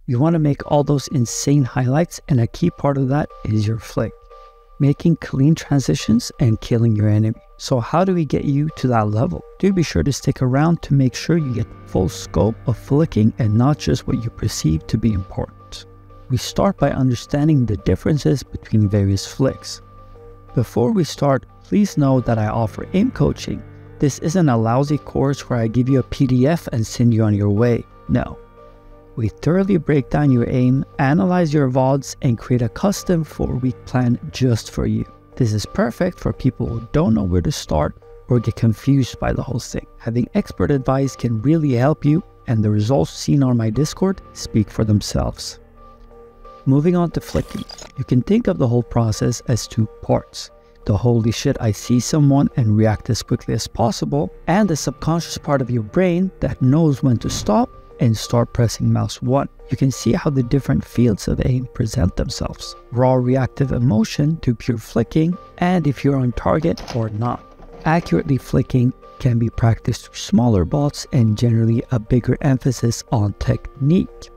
You want to make all those insane highlights, and a key part of that is your flick. Making clean transitions and killing your enemy. So how do we get you to that level? Do be sure to stick around to make sure you get the full scope of flicking and not just what you perceive to be important. We start by understanding the differences between various flicks. Before we start, please know that I offer aim coaching. This isn't a lousy course where I give you a PDF and send you on your way. No. We thoroughly break down your aim, analyze your VODs, and create a custom 4-week plan just for you. This is perfect for people who don't know where to start or get confused by the whole thing. Having expert advice can really help you, and the results seen on my Discord speak for themselves. Moving on to flicking, you can think of the whole process as 2 parts. The holy shit I see someone and react as quickly as possible, and the subconscious part of your brain that knows when to stop and start pressing mouse 1. You can see how the different fields of aim present themselves. Raw reactive emotion to pure flicking, and if you're on target or not. Accurately flicking can be practiced through smaller bots and generally a bigger emphasis on technique.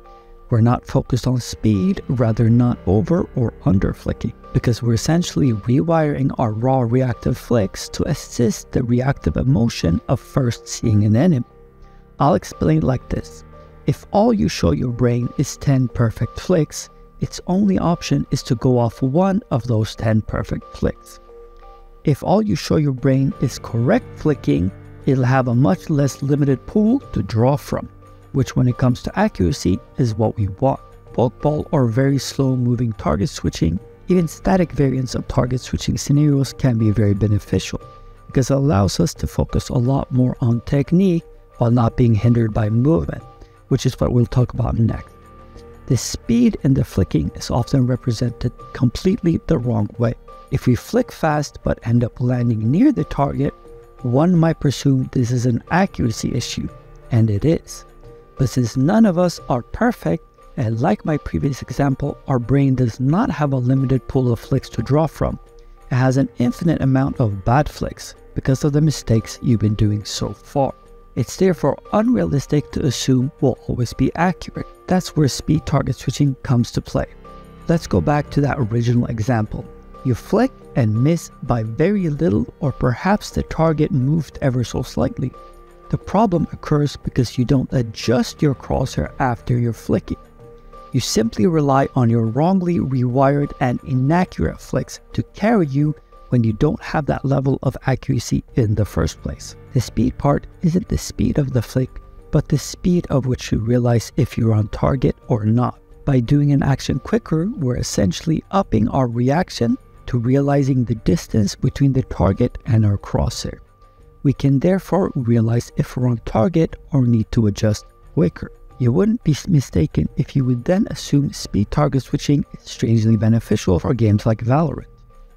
We're not focused on speed, rather not over or under flicking, because we're essentially rewiring our raw reactive flicks to assist the reactive emotion of first seeing an enemy. I'll explain like this. If all you show your brain is 10 perfect flicks, its only option is to go off one of those 10 perfect flicks. If all you show your brain is correct flicking, it'll have a much less limited pool to draw from, which when it comes to accuracy is what we want. Pokeball or very slow moving target switching, even static variants of target switching scenarios can be very beneficial because it allows us to focus a lot more on technique while not being hindered by movement, which is what we'll talk about next. The speed in the flicking is often represented completely the wrong way. If we flick fast but end up landing near the target, one might presume this is an accuracy issue, and it is. But since none of us are perfect, and like my previous example, our brain does not have a limited pool of flicks to draw from. It has an infinite amount of bad flicks because of the mistakes you've been doing so far. It's therefore unrealistic to assume we'll always be accurate. That's where speed target switching comes to play. Let's go back to that original example. You flick and miss by very little, or perhaps the target moved ever so slightly. The problem occurs because you don't adjust your crosshair after you're flicking. You simply rely on your wrongly rewired and inaccurate flicks to carry you when you don't have that level of accuracy in the first place. The speed part isn't the speed of the flick, but the speed of which you realize if you're on target or not. By doing an action quicker, we're essentially upping our reaction to realizing the distance between the target and our crosshair. We can therefore realize if we're on target or need to adjust quicker. You wouldn't be mistaken if you would then assume speed target switching is strangely beneficial for games like Valorant,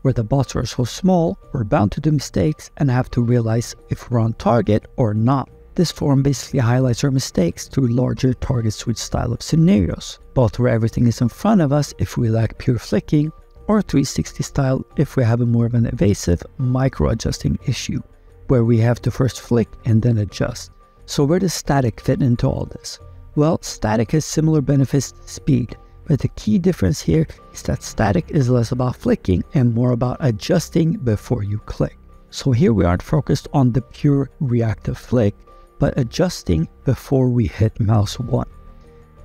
where the bots are so small, we're bound to do mistakes and have to realize if we're on target or not. This form basically highlights our mistakes through larger target switch style of scenarios, both where everything is in front of us if we lack pure flicking, or 360 style if we have a more of an evasive micro-adjusting issue, where we have to first flick and then adjust. So where does static fit into all this? Well, static has similar benefits to speed, but the key difference here is that static is less about flicking and more about adjusting before you click. So here we aren't focused on the pure reactive flick, but adjusting before we hit mouse 1.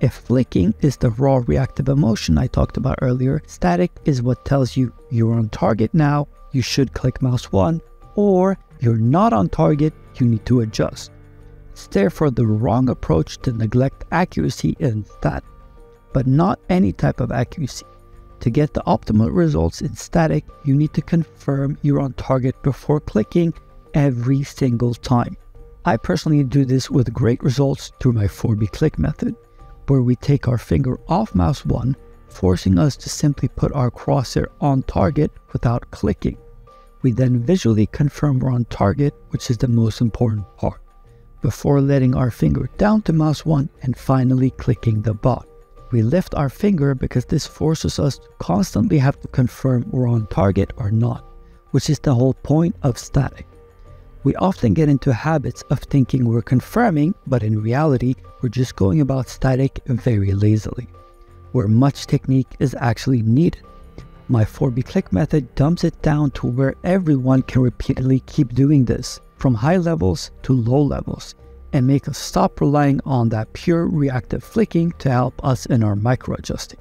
If flicking is the raw reactive emotion I talked about earlier, static is what tells you you're on target now, you should click mouse 1, or you're not on target, you need to adjust. It's therefore the wrong approach to neglect accuracy in static, but not any type of accuracy. To get the optimal results in static, you need to confirm you're on target before clicking every single time. I personally do this with great results through my 4B click method, where we take our finger off mouse 1, forcing us to simply put our crosshair on target without clicking. We then visually confirm we're on target, which is the most important part, before letting our finger down to mouse 1 and finally clicking the bot. We lift our finger because this forces us to constantly have to confirm we're on target or not, which is the whole point of static. We often get into habits of thinking we're confirming, but in reality, we're just going about static very lazily, where much technique is actually needed. My 4B click method dumps it down to where everyone can repeatedly keep doing this, from high levels to low levels, and make us stop relying on that pure reactive flicking to help us in our micro adjusting.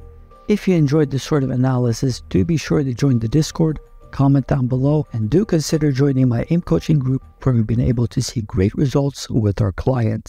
If you enjoyed this sort of analysis, do be sure to join the Discord, comment down below, and do consider joining my aim coaching group where we've been able to see great results with our clients.